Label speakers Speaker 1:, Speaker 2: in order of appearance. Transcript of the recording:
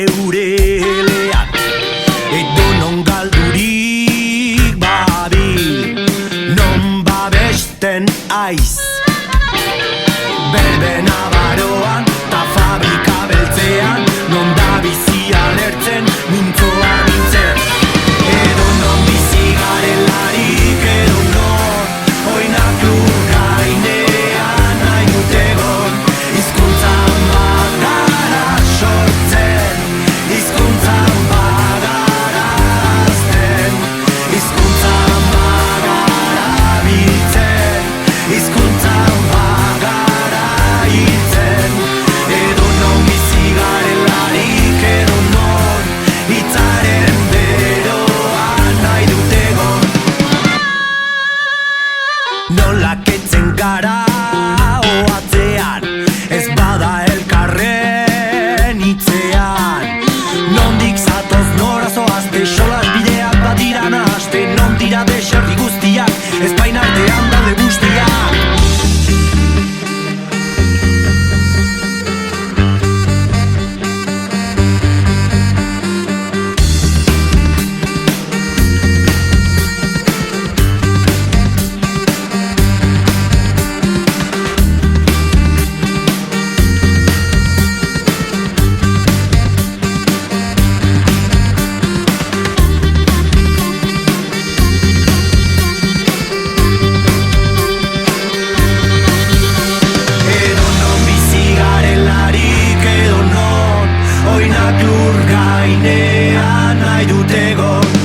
Speaker 1: eurelean edo non galdurik babil non babesten aiz Berbena baroan ta fabrika beltzean non da bizia lertzen mintzoa mintzen edo non bizi garelarik edo non oinak lur gainean nahi dut egon hizkuntzan bagara sortzen hizkuntzan bagara hazten hizkuntzan bagara biltzen hizkuntzan bagara hiltzen edo non bizi garelarik edo non hitzaren beroan nahi dut egon nola ketzen gara oatzean ez bada elkarren hitzean nondik zatoz nora zoazte solas bideak badira nahaste non dira deserri guztiak ezpain artean daude guztiak oinak lur gainean nahi dut egon